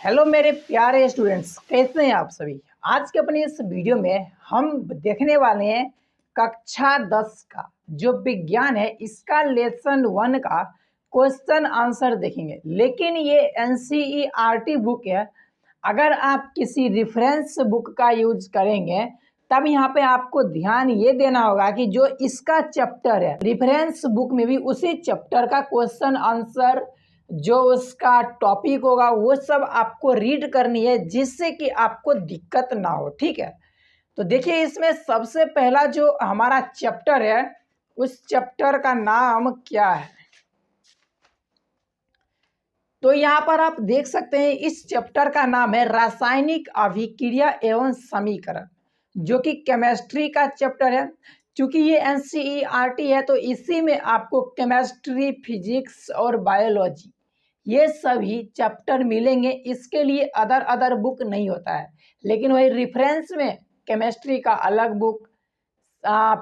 Hello मेरे प्यारे students, कैसे हैं आप सभी। आज के अपनी इस वीडियो में हम देखने वाले हैं कक्षा 10 का जो विज्ञान है, इसका लेसन 1 का क्वेश्चन आंसर देखेंगे। लेकिन ये एनसीईआरटी बुक है। अगर आप किसी रेफरेंस बुक का यूज करेंगे तब यहाँ पे आपको ध्यान ये देना होगा कि जो इसका चैप्टर है रेफरेंस बुक में भी उसी चैप्टर का क्वेश्चन आंसर जो उसका टॉपिक होगा वो सब आपको रीड करनी है, जिससे कि आपको दिक्कत ना हो। ठीक है, तो देखिए इसमें सबसे पहला जो हमारा चैप्टर है उस चैप्टर का नाम क्या है। तो यहाँ पर आप देख सकते हैं इस चैप्टर का नाम है रासायनिक अभिक्रिया एवं समीकरण, जो कि केमिस्ट्री का चैप्टर है। क्योंकि ये एनसीईआरटी है तो इसी में आपको केमिस्ट्री, फिजिक्स और बायोलॉजी ये सभी चैप्टर मिलेंगे। इसके लिए अदर बुक नहीं होता है, लेकिन वही रेफरेंस में केमिस्ट्री का अलग बुक,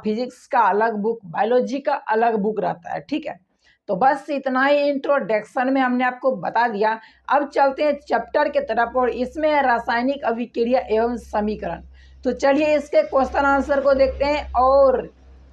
फिजिक्स का अलग बुक, बायोलॉजी का अलग बुक रहता है। ठीक है, तो बस इतना ही इंट्रोडक्शन में हमने आपको बता दिया। अब चलते हैं चैप्टर के तरफ और इसमें है रासायनिक अभिक्रिया एवं समीकरण। तो चलिए इसके क्वेश्चन आंसर को देखते हैं। और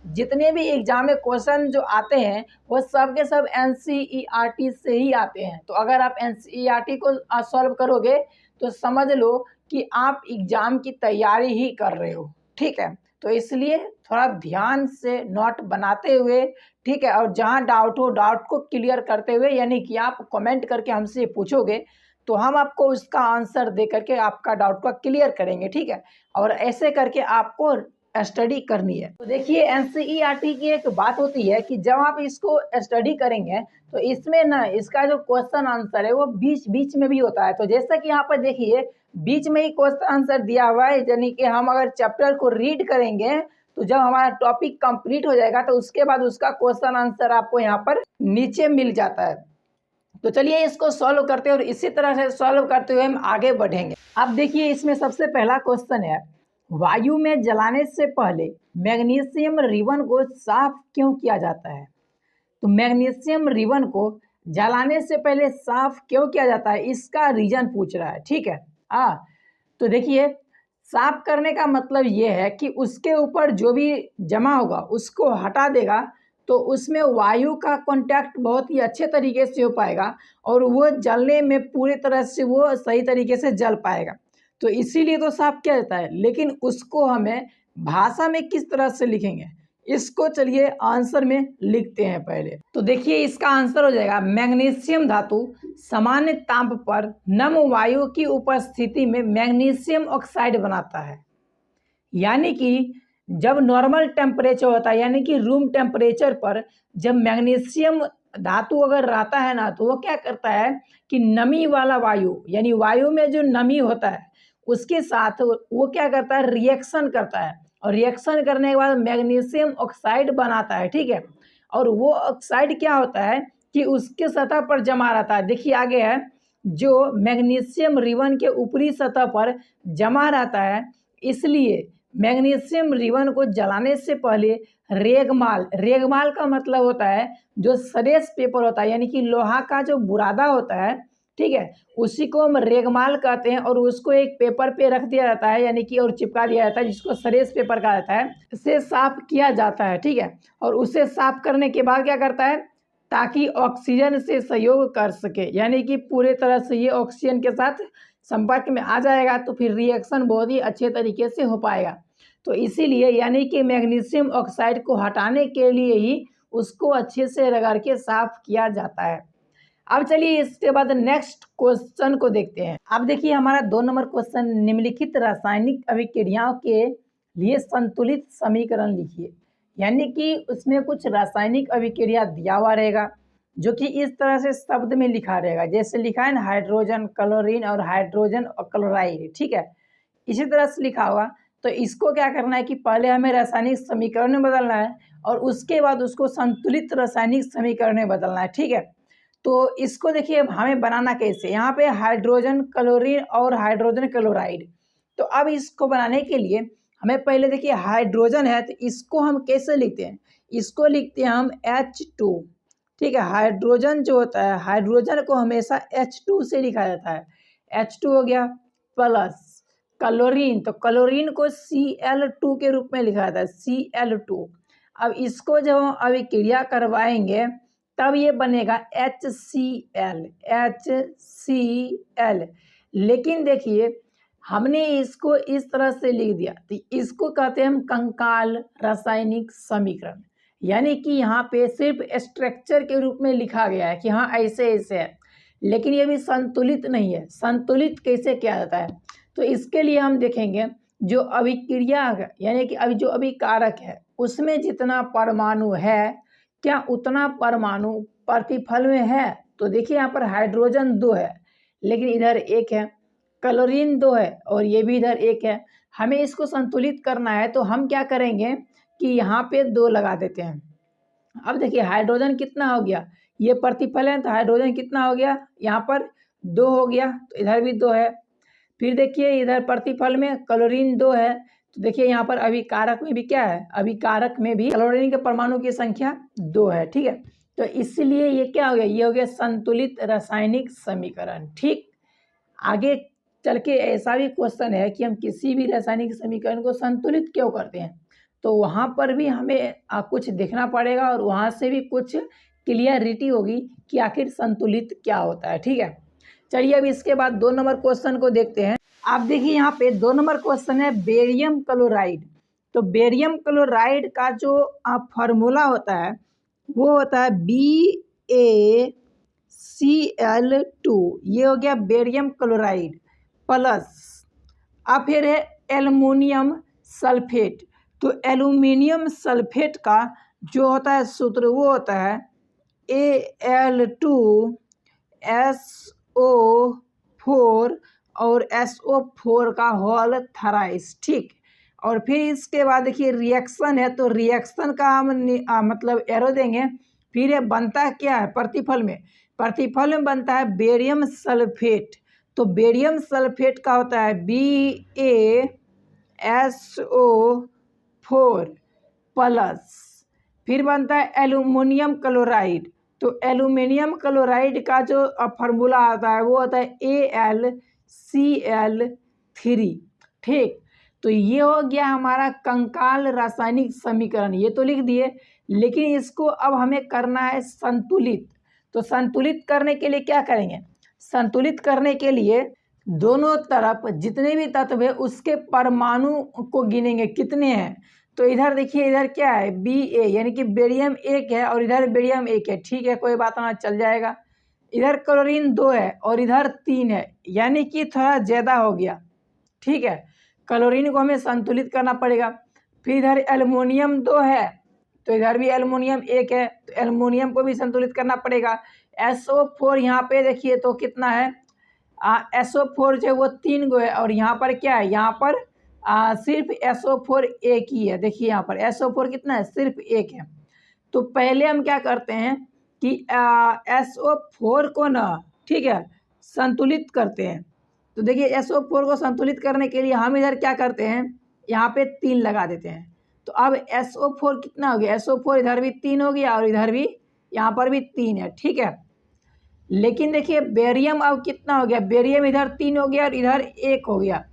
जितने भी एग्जाम में क्वेश्चन जो आते हैं वो सब के सब एनसीईआरटी से ही आते हैं। तो अगर आप एनसीईआरटी को सॉल्व करोगे तो समझ लो कि आप एग्जाम की तैयारी ही कर रहे हो। ठीक है, तो इसलिए थोड़ा ध्यान से नोट बनाते हुए, ठीक है, और जहाँ डाउट हो डाउट को क्लियर करते हुए, यानी कि आप कमेंट करके हमसे पूछोगे तो हम आपको उसका आंसर दे करके आपका डाउट को क्लियर करेंगे। ठीक है, और ऐसे करके आपको स्टडी करनी है। तो देखिए एनसीईआरटी की एक बात होती है कि जब आप इसको स्टडी करेंगे तो इसमें ना इसका जो क्वेश्चन आंसर है वो बीच बीच में भी होता है। तो जैसा कि यहाँ पर देखिए बीच में ही क्वेश्चन आंसर दिया हुआ है, यानी कि हम अगर चैप्टर को रीड करेंगे तो जब हमारा टॉपिक कंप्लीट हो जाएगा तो उसके बाद उसका क्वेश्चन आंसर आपको यहाँ पर नीचे मिल जाता है। तो चलिए इसको सॉल्व करते हैं और इसी तरह से सॉल्व करते हुए हम आगे बढ़ेंगे। अब देखिए इसमें सबसे पहला क्वेश्चन है, वायु में जलाने से पहले मैग्नीशियम रिबन को साफ क्यों किया जाता है। तो मैग्नीशियम रिबन को जलाने से पहले साफ क्यों किया जाता है, इसका रीजन पूछ रहा है। ठीक है, तो देखिए साफ करने का मतलब ये है कि उसके ऊपर जो भी जमा होगा उसको हटा देगा तो उसमें वायु का कांटेक्ट बहुत ही अच्छे तरीके से हो पाएगा और वो जलने में पूरी तरह से वो सही तरीके से जल पाएगा। तो इसीलिए तो साफ किया जाता है। लेकिन उसको हमें भाषा में किस तरह से लिखेंगे, इसको चलिए आंसर में लिखते हैं पहले। तो देखिए इसका आंसर हो जाएगा, मैग्नीशियम धातु सामान्य ताप पर नम वायु की उपस्थिति में मैग्नीशियम ऑक्साइड बनाता है। यानी कि जब नॉर्मल टेम्परेचर होता है, यानी कि रूम टेम्परेचर पर जब मैग्नीशियम धातु अगर रहता है ना तो वो क्या करता है कि नमी वाला वायु, यानी वायु में जो नमी होता है उसके साथ वो क्या करता है, रिएक्शन करता है और रिएक्शन करने के बाद मैग्नीशियम ऑक्साइड बनाता है। ठीक है, और वो ऑक्साइड क्या होता है कि उसके सतह पर जमा रहता है। देखिए आगे है, जो मैग्नीशियम रिबन के ऊपरी सतह पर जमा रहता है, इसलिए मैग्नीशियम रिबन को जलाने से पहले रेगमाल, रेगमाल का मतलब होता है जो सरेस पेपर होता है, यानी कि लोहा का जो बुरादा होता है, ठीक है, उसी को हम रेगमाल कहते हैं और उसको एक पेपर पे रख दिया जाता है, यानी कि और चिपका दिया जाता है, जिसको सरेस पेपर कहा जाता है। इसे साफ किया जाता है। ठीक है, और उसे साफ करने के बाद क्या करता है, ताकि ऑक्सीजन से सहयोग कर सके, यानी कि पूरे तरह से ये ऑक्सीजन के साथ संपर्क में आ जाएगा तो फिर रिएक्शन बहुत ही अच्छे तरीके से हो पाएगा। तो इसीलिए यानी कि मैग्नीशियम ऑक्साइड को हटाने के लिए ही उसको अच्छे से रगड़ के साफ किया जाता है। अब चलिए इसके बाद नेक्स्ट क्वेश्चन को देखते हैं। अब देखिए हमारा 2 नंबर क्वेश्चन, निम्नलिखित रासायनिक अभिक्रियाओं के लिए संतुलित समीकरण लिखिए। यानी कि उसमें कुछ रासायनिक अभिक्रिया दिया हुआ रहेगा जो कि इस तरह से शब्द में लिखा रहेगा, जैसे लिखा है ना हाइड्रोजन क्लोरीन और हाइड्रोजन क्लोराइड। ठीक है, इसी तरह से लिखा हुआ। तो इसको क्या करना है कि पहले हमें रासायनिक समीकरण में बदलना है और उसके बाद उसको संतुलित रासायनिक समीकरण में बदलना है। ठीक है, तो इसको देखिए हमें बनाना कैसे, यहाँ पे हाइड्रोजन क्लोरीन और हाइड्रोजन क्लोराइड। तो अब इसको बनाने के लिए हमें पहले देखिए हाइड्रोजन है तो इसको हम कैसे लिखते हैं, इसको लिखते हैं हम H2। ठीक है, हाइड्रोजन जो होता है, हाइड्रोजन को हमेशा H2 से लिखा जाता है, H2 हो गया प्लस क्लोरीन, तो क्लोरीन को Cl2 के रूप में लिखा जाता है Cl2। अब इसको जब हम अभिक्रिया करवाएंगे तब ये बनेगा HCl। लेकिन देखिए हमने इसको इस तरह से लिख दिया, तो इसको कहते हैं हम कंकाल रासायनिक समीकरण, यानी कि यहाँ पे सिर्फ स्ट्रक्चर के रूप में लिखा गया है कि हाँ ऐसे ऐसे है, लेकिन ये भी संतुलित नहीं है। संतुलित कैसे किया जाता है, तो इसके लिए हम देखेंगे जो अभिक्रिया यानी कि अभी जो अभिकारक है उसमें जितना परमाणु है क्या उतना परमाणु प्रतिफल में है। तो देखिए यहाँ पर हाइड्रोजन 2 है लेकिन इधर 1 है, क्लोरीन 2 है और ये भी इधर 1 है। हमें इसको संतुलित करना है तो हम क्या करेंगे कि यहाँ पे 2 लगा देते हैं। अब देखिए हाइड्रोजन कितना हो गया, ये प्रतिफल है तो हाइड्रोजन कितना हो गया, यहाँ पर 2 हो गया, तो इधर भी 2 है। फिर देखिए इधर प्रतिफल में क्लोरीन 2 है, तो देखिए यहाँ पर अभिकारक में भी क्या है, अभिकारक में भी क्लोरीन के परमाणु की संख्या 2 है। ठीक है, तो इसलिए ये क्या हो गया, ये हो गया संतुलित रासायनिक समीकरण। ठीक, आगे चल के ऐसा भी क्वेश्चन है कि हम किसी भी रासायनिक समीकरण को संतुलित क्यों करते हैं, तो वहाँ पर भी हमें कुछ देखना पड़ेगा और वहाँ से भी कुछ क्लियरिटी होगी कि आखिर संतुलित क्या होता है। ठीक है, चलिए अब इसके बाद 2 नंबर क्वेश्चन को देखते हैं। आप देखिए यहाँ पे 2 नंबर क्वेश्चन है बेरियम क्लोराइड। तो बेरियम क्लोराइड का जो फार्मूला होता है वो होता है BaCl2, ये हो गया बेरियम क्लोराइड प्लस। अब फिर है एल्युमिनियम सल्फेट, तो एल्युमिनियम सल्फेट का जो होता है सूत्र वो होता है Al2SO4 और SO4 का होल थराइस। ठीक, और फिर इसके बाद देखिए रिएक्शन है, तो रिएक्शन का हम मतलब एरो देंगे। फिर ये बनता है क्या है प्रतिफल में, प्रतिफल में बनता है बेरियम सल्फेट, तो बेरियम सल्फेट का होता है BaSO4 प्लस, फिर बनता है एल्युमिनियम क्लोराइड, तो एल्युमिनियम क्लोराइड का जो फार्मूला आता है वो होता है AlCl3। ठीक, तो ये हो गया हमारा कंकाल रासायनिक समीकरण, ये तो लिख दिए, लेकिन इसको अब हमें करना है संतुलित। तो संतुलित करने के लिए क्या करेंगे, संतुलित करने के लिए दोनों तरफ जितने भी तत्व है उसके परमाणु को गिनेंगे कितने हैं। तो इधर देखिए इधर क्या है Ba यानी कि बेरियम 1 है और इधर बेरियम 1 है। ठीक है, कोई बात ना, चल जाएगा। इधर क्लोरीन 2 है और इधर 3 है, यानी कि थोड़ा ज़्यादा हो गया। ठीक है, क्लोरीन को हमें संतुलित करना पड़ेगा। फिर इधर एल्युमिनियम 2 है तो इधर भी एल्युमिनियम 1 है, तो एल्युमिनियम को भी संतुलित करना पड़ेगा। SO4 यहाँ पे देखिए तो कितना है, SO4 जो है वो 3 गो है और यहाँ पर क्या है, यहाँ पर सिर्फ SO4 एक ही है। देखिए यहाँ पर SO4 कितना है, सिर्फ 1 है। तो पहले हम क्या करते हैं कि SO4 को ना, ठीक है, संतुलित करते हैं। तो देखिए SO4 को संतुलित करने के लिए हम इधर क्या करते हैं, यहाँ पे 3 लगा देते हैं। तो अब SO4 कितना हो गया, SO4 इधर भी 3 हो गया और इधर भी यहाँ पर भी 3 है। ठीक है, लेकिन देखिए बेरियम अब कितना हो गया, बेरियम इधर 3 हो गया और इधर 1 हो गया,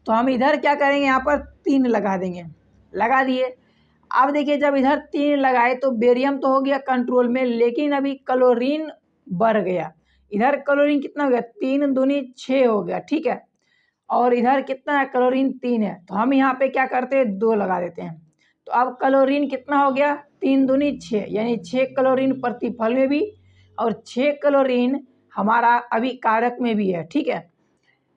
तो हम इधर क्या करेंगे, यहाँ पर 3 लगा देंगे, लगा दिए। अब देखिए जब इधर 3 लगाए तो बेरियम तो हो गया कंट्रोल में, लेकिन अभी क्लोरीन बढ़ गया। इधर क्लोरीन कितना हो गया, 3 दूनी 6 हो गया। ठीक है, और इधर कितना है, क्लोरीन 3 है, तो हम यहाँ पे क्या करते हैं, 2 लगा देते हैं। तो अब क्लोरीन कितना हो गया, 3 दूनी 6, यानी 6 क्लोरीन प्रतिफल में भी और 6 क्लोरीन हमारा अभिकारक में भी है। ठीक है,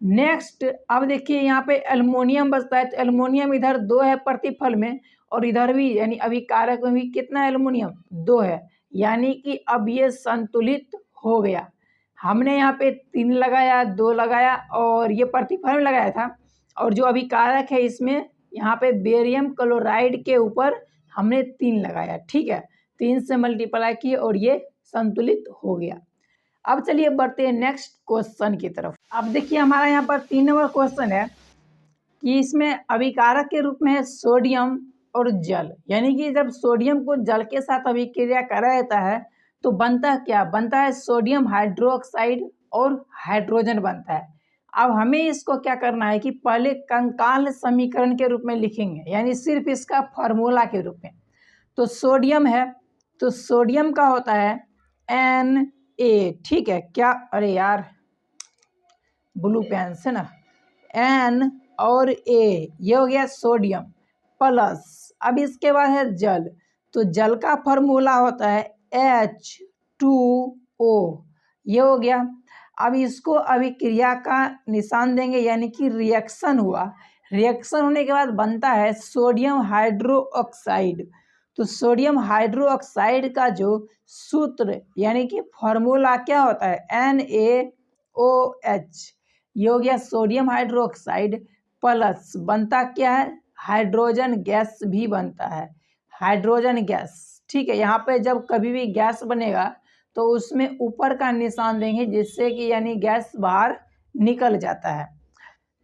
नेक्स्ट अब देखिए यहाँ पे एल्युमिनियम बचता है, तो एल्युमिनियम इधर 2 है प्रतिफल में और इधर भी यानी अभिकारक में भी कितना एल्युमिनियम 2 है, यानी कि अब ये संतुलित हो गया। हमने यहाँ पे 3 लगाया, 2 लगाया और ये प्रतिफल में लगाया था, और जो अभिकारक है इसमें यहाँ पे बेरियम क्लोराइड के ऊपर हमने 3 लगाया। ठीक है, 3 से मल्टीप्लाई किए और ये संतुलित हो गया। अब चलिए बढ़ते हैं नेक्स्ट क्वेश्चन की तरफ। अब देखिए हमारा यहाँ पर 3 नंबर क्वेश्चन है कि इसमें अभिकारक के रूप में है सोडियम और जल, यानी कि जब सोडियम को जल के साथ अभिक्रिया करा जाता है तो बनता क्या, बनता है सोडियम हाइड्रोक्साइड और हाइड्रोजन बनता है। अब हमें इसको क्या करना है कि पहले कंकाल समीकरण के रूप में लिखेंगे, यानी सिर्फ इसका फार्मूला के रूप में। तो सोडियम है, तो सोडियम का होता है Na, ठीक है क्या, अरे यार ब्लू पेन से ना, N और A, ये हो गया सोडियम प्लस, अब इसके बाद है जल, तो जल का फार्मूला होता है H2O, ये हो गया। अब इसको अभिक्रिया का निशान देंगे, यानी कि रिएक्शन हुआ, रिएक्शन होने के बाद बनता है सोडियम हाइड्रोक्साइड। तो सोडियम हाइड्रोक्साइड का जो सूत्र यानी कि फार्मूला क्या होता है NaOH, ये हो गया सोडियम हाइड्रोक्साइड प्लस बनता क्या है, हाइड्रोजन गैस भी बनता है, हाइड्रोजन गैस, ठीक है। यहाँ पे जब कभी भी गैस बनेगा तो उसमें ऊपर का निशान देंगे, जिससे कि यानी गैस बाहर निकल जाता है।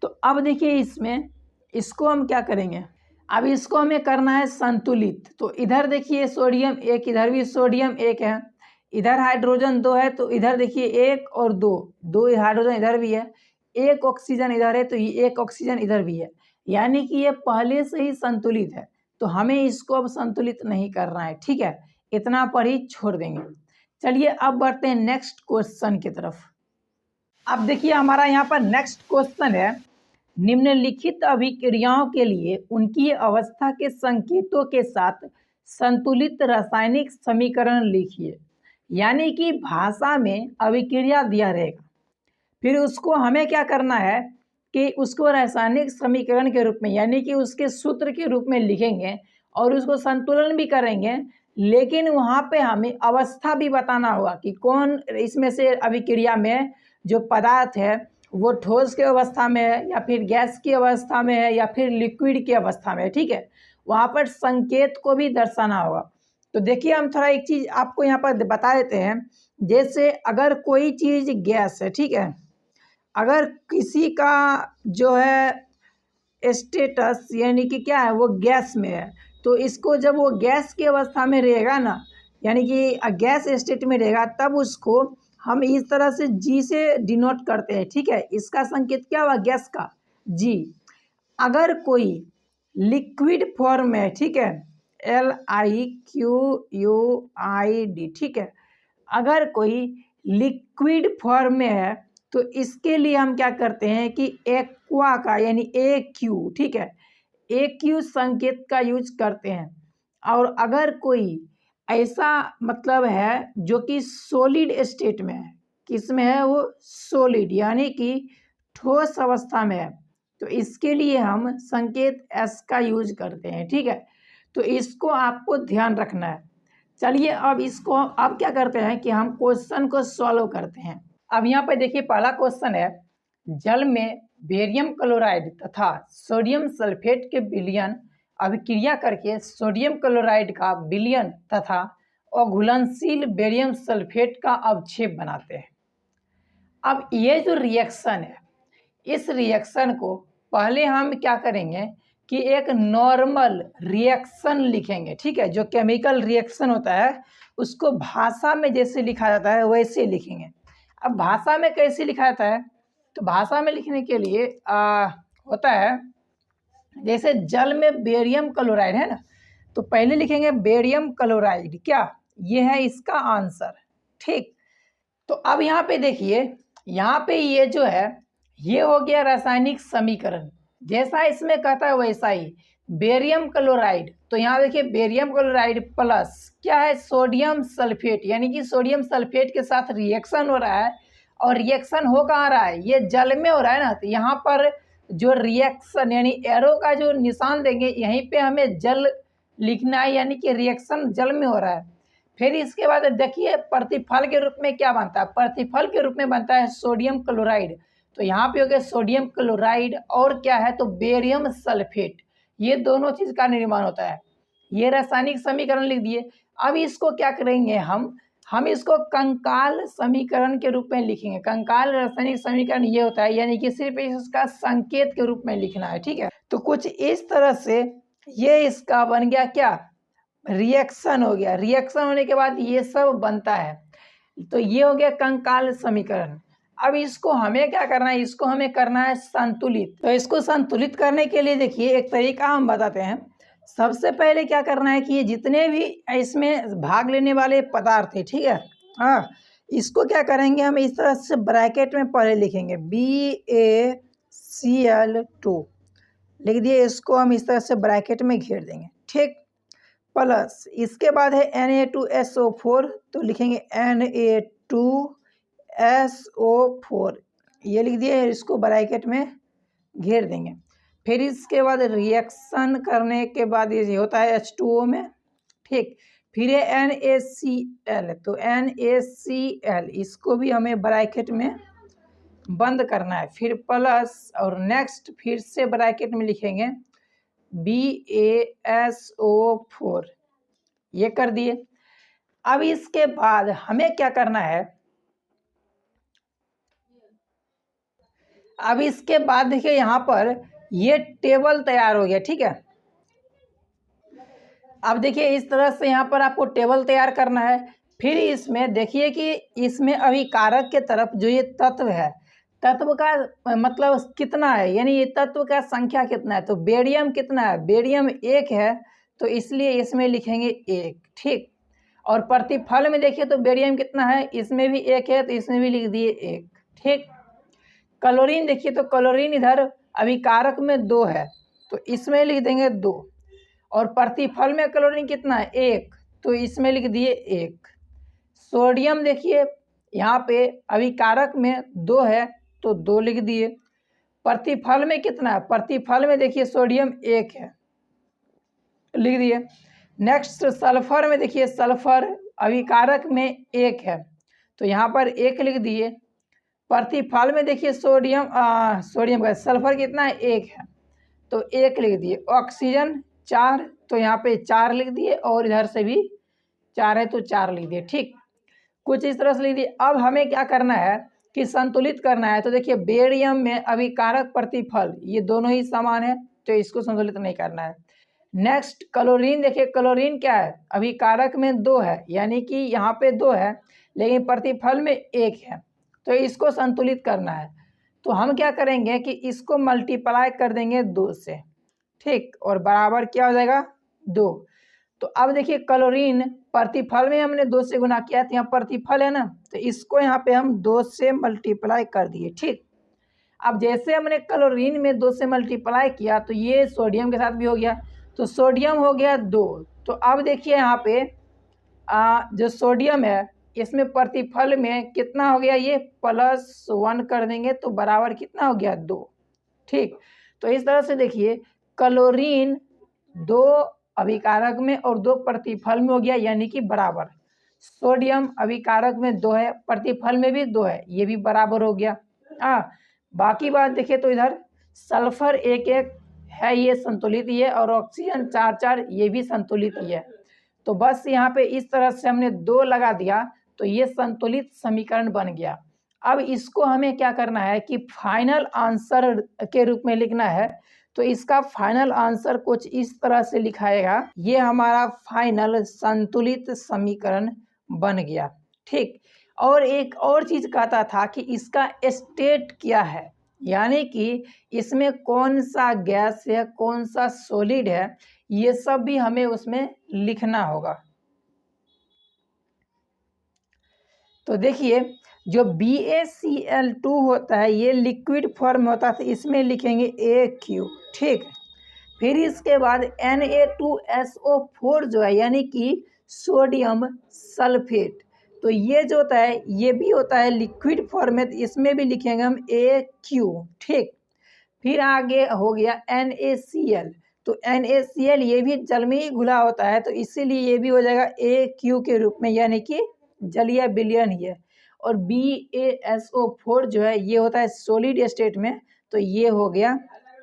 तो अब देखिए इसमें इसको हम क्या करेंगे, अब इसको हमें करना है संतुलित। तो इधर देखिए सोडियम एक, इधर भी सोडियम एक है, इधर हाइड्रोजन 2 है, तो इधर देखिए 1 और 2, 2 हाइड्रोजन इधर भी है, 1 ऑक्सीजन इधर है, तो ये 1 ऑक्सीजन इधर भी है, यानी कि ये पहले से ही संतुलित है। तो हमें इसको अब संतुलित नहीं करना है, ठीक है, इतना पर ही छोड़ देंगे। चलिए अब बढ़ते हैं नेक्स्ट क्वेश्चन की तरफ। अब देखिए हमारा यहाँ पर नेक्स्ट क्वेश्चन है, निम्नलिखित अभिक्रियाओं के लिए उनकी अवस्था के संकेतों के साथ संतुलित रासायनिक समीकरण लिखिए। यानी कि भाषा में अभिक्रिया दिया रहेगा, फिर उसको हमें क्या करना है कि उसको रासायनिक समीकरण के रूप में यानी कि उसके सूत्र के रूप में लिखेंगे और उसको संतुलन भी करेंगे, लेकिन वहाँ पे हमें अवस्था भी बताना होगा कि कौन इसमें से अभिक्रिया में जो पदार्थ है वो ठोस की अवस्था में है या फिर गैस की अवस्था में है या फिर लिक्विड की अवस्था में है, ठीक है। वहाँ पर संकेत को भी दर्शाना होगा। तो देखिए हम थोड़ा एक चीज़ आपको यहाँ पर बता देते हैं, जैसे अगर कोई चीज़ गैस है, ठीक है, अगर किसी का जो है स्टेटस यानी कि क्या है वो गैस में है, तो इसको जब वो गैस की अवस्था में रहेगा ना, यानी कि गैस स्टेट में रहेगा, तब उसको हम इस तरह से G से डिनोट करते हैं, ठीक है। इसका संकेत क्या हुआ, गैस का G। अगर कोई लिक्विड फॉर्म में है, ठीक है, LIQUID, ठीक है, अगर कोई लिक्विड फॉर्म में है तो इसके लिए हम क्या करते हैं कि एक्वा का यानी AQ, ठीक है, AQ संकेत का यूज करते हैं। और अगर कोई ऐसा मतलब है जो कि सॉलिड स्टेट में है, किस में है वो, सॉलिड यानी कि ठोस अवस्था में है, तो इसके लिए हम संकेत S का यूज करते हैं, ठीक है। तो इसको आपको ध्यान रखना है। चलिए अब इसको अब क्या करते हैं कि हम क्वेश्चन को सॉल्व करते हैं। अब यहाँ पे देखिए पहला क्वेश्चन है, जल में बेरियम क्लोराइड तथा सोडियम सल्फेट के विलयन अभिक्रिया करके सोडियम क्लोराइड का विलयन तथा अघुलनशील बेरियम सल्फेट का अवक्षेप बनाते हैं। अब ये जो रिएक्शन है, इस रिएक्शन को पहले हम क्या करेंगे कि एक नॉर्मल रिएक्शन लिखेंगे, ठीक है। जो केमिकल रिएक्शन होता है उसको भाषा में जैसे लिखा जाता है वैसे लिखेंगे। अब भाषा में कैसे लिखा जाता है, तो भाषा में लिखने के लिए होता है, जैसे जल में बेरियम क्लोराइड है ना, तो पहले लिखेंगे बेरियम क्लोराइड, क्या, ये है इसका आंसर, ठीक। तो अब यहाँ पे देखिए, यहाँ पे ये जो है ये हो गया रासायनिक समीकरण, जैसा इसमें कहता है वैसा ही बेरियम क्लोराइड। तो यहाँ देखिए बेरियम क्लोराइड प्लस क्या है, सोडियम सल्फेट, यानी कि सोडियम सल्फेट के साथ रिएक्शन हो रहा है, और रिएक्शन हो कहाँ रहा है, ये जल में हो रहा है ना, तो यहाँ पर जो रिएक्शन यानी एरो का जो निशान देंगे यहीं पे हमें जल लिखना है, यानी कि रिएक्शन जल में हो रहा है। फिर इसके बाद देखिए प्रतिफल के रूप में क्या बनता है, प्रतिफल के रूप में बनता है सोडियम क्लोराइड। तो यहाँ पे हो गया सोडियम क्लोराइड और क्या है, तो बेरियम सल्फेट, ये दोनों चीज़ का निर्माण होता है। ये रासायनिक समीकरण लिख दिए। अब इसको क्या करेंगे, हम इसको कंकाल समीकरण के रूप में लिखेंगे। कंकाल रासायनिक समीकरण ये होता है, यानी कि सिर्फ इसका संकेत के रूप में लिखना है, ठीक है। तो कुछ इस तरह से ये इसका बन गया क्या, रिएक्शन हो गया। रिएक्शन होने के बाद ये सब बनता है, तो ये हो गया कंकाल समीकरण। अब इसको हमें क्या करना है, इसको हमें करना है संतुलित। तो इसको संतुलित करने के लिए देखिए एक तरीका हम बताते हैं। सबसे पहले क्या करना है कि ये जितने भी इसमें भाग लेने वाले पदार्थ है, ठीक है, हाँ, इसको क्या करेंगे, हम इस तरह से ब्रैकेट में पहले लिखेंगे BaCl2 लिख दिए, इसको हम इस तरह से ब्रैकेट में घेर देंगे, ठीक। प्लस इसके बाद है Na2SO4, तो लिखेंगे Na2SO4, ये लिख दिए, इसको ब्रैकेट में घेर देंगे। फिर इसके बाद रिएक्शन करने के बाद ये होता है H2O में, ठीक। फिर है NaCl, तो NaCl इसको भी हमें ब्रैकेट में बंद करना है। फिर प्लस और नेक्स्ट फिर से ब्रैकेट में लिखेंगे BaSO4, ये कर दिए। अब इसके बाद हमें क्या करना है, अब इसके बाद देखिए यहाँ पर ये टेबल तैयार हो गया, ठीक है। अब देखिए इस तरह से यहाँ पर आपको टेबल तैयार करना है। फिर इसमें देखिए कि इसमें अभिकारक के तरफ जो ये तत्व है, तत्व का मतलब कितना है, यानी ये तत्व का संख्या कितना है, तो बेरियम कितना है, बेरियम 1 है, तो इसलिए इसमें लिखेंगे 1, ठीक। और प्रतिफल में देखिए तो बेरियम कितना है, इसमें भी 1 है, तो इसमें भी लिख दिए 1, ठीक। क्लोरीन देखिए तो क्लोरीन इधर अभिकारक में 2 है, तो इसमें लिख देंगे 2। और प्रतिफल में क्लोरीन कितना है, 1, तो इसमें लिख दिए 1। सोडियम देखिए यहाँ पे अभिकारक में 2 है, तो 2 लिख दिए। प्रतिफल में कितना है, प्रतिफल में देखिए सोडियम 1 है, लिख दिए। नेक्स्ट सल्फर में देखिए सल्फर अभिकारक में 1 है, तो यहाँ पर 1 लिख दिए। प्रतिफल में देखिए सोडियम का सल्फर कितना है, 1 है, तो 1 लिख दिए। ऑक्सीजन 4, तो यहाँ पे 4 लिख दिए, और इधर से भी 4 है, तो 4 लिख दिए, ठीक। कुछ इस तरह से लिख दिए। अब हमें क्या करना है कि संतुलित करना है। तो देखिए बेरियम में अभिकारक प्रतिफल ये दोनों ही समान है, तो इसको संतुलित नहीं करना है। नेक्स्ट क्लोरीन देखिए, क्लोरीन क्या है, अभिकारक में 2 है, यानी कि यहाँ पे 2 है, लेकिन प्रतिफल में 1 है, तो इसको संतुलित करना है। तो हम क्या करेंगे कि इसको मल्टीप्लाई कर देंगे 2 से, ठीक, और बराबर क्या हो जाएगा 2। तो अब देखिए क्लोरीन प्रतिफल में हमने 2 से गुना किया, तो यहाँ प्रतिफल है ना, तो इसको यहाँ पे हम 2 से मल्टीप्लाई कर दिए, ठीक। अब जैसे हमने क्लोरीन में 2 से मल्टीप्लाई किया, तो ये सोडियम के साथ भी हो गया, तो सोडियम हो गया 2। तो अब देखिए यहाँ पे जो सोडियम है इसमें प्रतिफल में कितना हो गया, ये +1 कर देंगे, तो बराबर कितना हो गया 2, ठीक। तो इस तरह से देखिए क्लोरीन 2 अभिकारक में और 2 प्रतिफल में हो गया, यानी कि बराबर। सोडियम अभिकारक में 2 है, प्रतिफल में भी 2 है, ये भी बराबर हो गया। बाकी बात देखिए तो इधर सल्फर 1-1 है, ये संतुलित ही है, और ऑक्सीजन 4-4 ये भी संतुलित ही है। तो बस यहाँ पे इस तरह से हमने 2 लगा दिया, तो ये संतुलित समीकरण बन गया। अब इसको हमें क्या करना है कि फाइनल आंसर के रूप में लिखना है। तो इसका फाइनल आंसर कुछ इस तरह से लिखाएगा, ये हमारा फाइनल संतुलित समीकरण बन गया, ठीक। और एक और चीज़ कहता था कि इसका स्टेट क्या है, यानी कि इसमें कौन सा गैस है, कौन सा सॉलिड है, ये सब भी हमें उसमें लिखना होगा। तो देखिए जो BaCl2 होता है ये लिक्विड फॉर्म होता है, तो इसमें लिखेंगे AQ, ठीक। फिर इसके बाद Na2SO4 जो है, यानी कि सोडियम सल्फेट, तो ये जो होता है ये भी होता है लिक्विड फॉर्म में, तो इसमें भी लिखेंगे हम AQ, ठीक। फिर आगे हो गया NaCl, तो NaCl ये भी जल में ही घुला होता है, तो इसीलिए ये भी हो जाएगा AQ के रूप में, यानी कि जलीय विलयन ही है। और BaSO4 जो है ये होता है सॉलिड स्टेट में, तो ये हो गया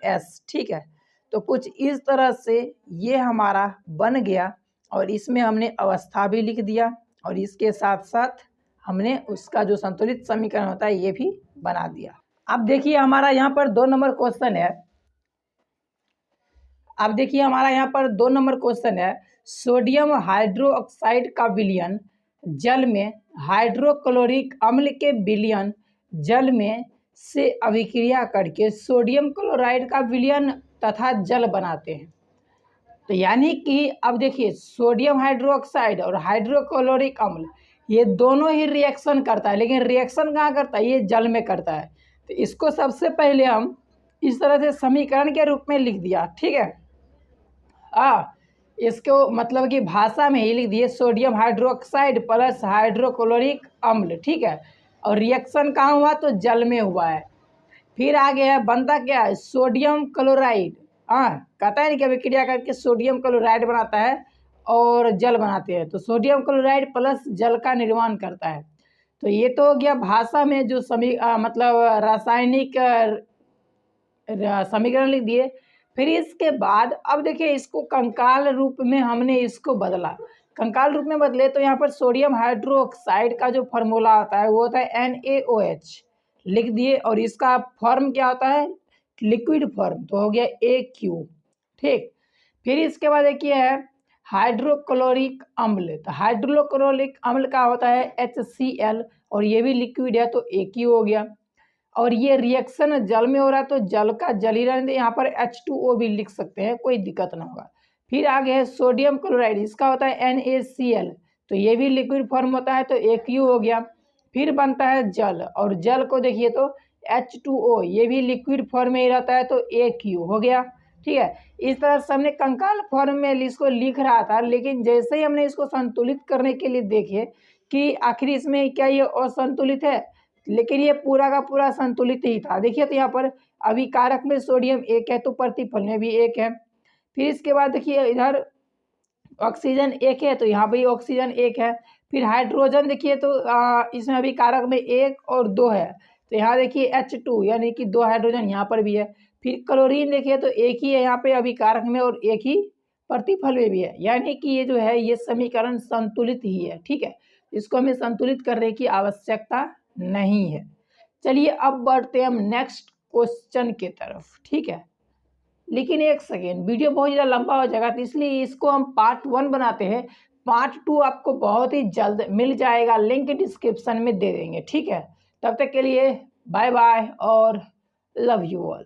S, ठीक है। तो कुछ इस तरह से ये हमारा बन गया, और इसमें हमने अवस्था भी लिख दिया, और इसके साथ साथ हमने उसका जो संतुलित समीकरण होता है ये भी बना दिया। अब देखिए हमारा यहाँ पर 2 नंबर क्वेश्चन है। अब देखिए हमारा यहाँ पर 2 नंबर क्वेश्चन है, सोडियम हाइड्रोक्साइड का विलयन जल में हाइड्रोक्लोरिक अम्ल के विलयन जल में से अभिक्रिया करके सोडियम क्लोराइड का विलयन तथा जल बनाते हैं। तो यानी कि अब देखिए सोडियम हाइड्रोक्साइड और हाइड्रोक्लोरिक अम्ल ये दोनों ही रिएक्शन करता है, लेकिन रिएक्शन कहाँ करता है, ये जल में करता है। तो इसको सबसे पहले हम इस तरह से समीकरण के रूप में लिख दिया, ठीक है। इसको मतलब कि भाषा में ही लिख दिए सोडियम हाइड्रोक्साइड प्लस हाइड्रोक्लोरिक अम्ल, ठीक है। और रिएक्शन कहाँ हुआ, तो जल में हुआ है। फिर आगे है बनता क्या है, सोडियम क्लोराइड। कहता है ना कि अभिक्रिया करके सोडियम क्लोराइड बनाता है और जल बनाते हैं, तो सोडियम क्लोराइड प्लस जल का निर्माण करता है। तो ये तो हो गया भाषा में जो मतलब रासायनिक समीकरण लिख दिए। फिर इसके बाद अब देखिए इसको कंकाल रूप में हमने इसको बदला। कंकाल रूप में बदले तो यहाँ पर सोडियम हाइड्रोक्साइड का जो फॉर्मूला आता है वो होता है NaOH लिख दिए, और इसका फॉर्म क्या होता है, लिक्विड फॉर्म, तो हो गया AQ, ठीक। फिर इसके बाद देखिए है हाइड्रोक्लोरिक अम्ल। तो हाइड्रोक्लोरिक अम्ल का होता है HCl, और ये भी लिक्विड है तो AQ हो गया। और ये रिएक्शन जल में हो रहा है तो जल का जल ही रहने, यहाँ पर H2O भी लिख सकते हैं, कोई दिक्कत ना होगा। फिर आगे है सोडियम क्लोराइड, इसका होता है NaCl, तो ये भी लिक्विड फॉर्म होता है तो AQ हो गया। फिर बनता है जल, और जल को देखिए तो H2O, ये भी लिक्विड फॉर्म में ही रहता है तो AQ हो गया, ठीक है। इस तरह से हमने कंकाल फॉर्म में इसको लिख रहा था, लेकिन जैसे ही हमने इसको संतुलित करने के लिए देखे कि आखिर इसमें क्या ये असंतुलित है, लेकिन ये पूरा का पूरा संतुलित ही था। देखिए तो यहाँ पर अभिकारक में सोडियम 1 है तो प्रतिफल में भी 1 है। फिर इसके बाद देखिए इधर ऑक्सीजन 1 है तो यहाँ भी ऑक्सीजन 1 है। फिर हाइड्रोजन देखिए तो इसमें अभिकारक में 1 और 2 है, तो यहाँ देखिए H2 यानी कि 2 हाइड्रोजन यहाँ पर भी है। फिर क्लोरीन देखिए तो 1 ही है यहाँ पे अभिकारक में और 1 ही प्रतिफल में भी है, यानी कि ये जो है ये समीकरण संतुलित ही है, ठीक है। इसको हमें संतुलित करने की आवश्यकता नहीं है। चलिए अब बढ़ते हैं हम नेक्स्ट क्वेश्चन की तरफ, ठीक है। लेकिन एक सेकेंड, वीडियो बहुत ज़्यादा लंबा हो जाएगा तो इसलिए इसको हम पार्ट 1 बनाते हैं। पार्ट 2 आपको बहुत ही जल्द मिल जाएगा, लिंक डिस्क्रिप्शन में दे देंगे, ठीक है। तब तक के लिए बाय बाय और लव यू ऑल।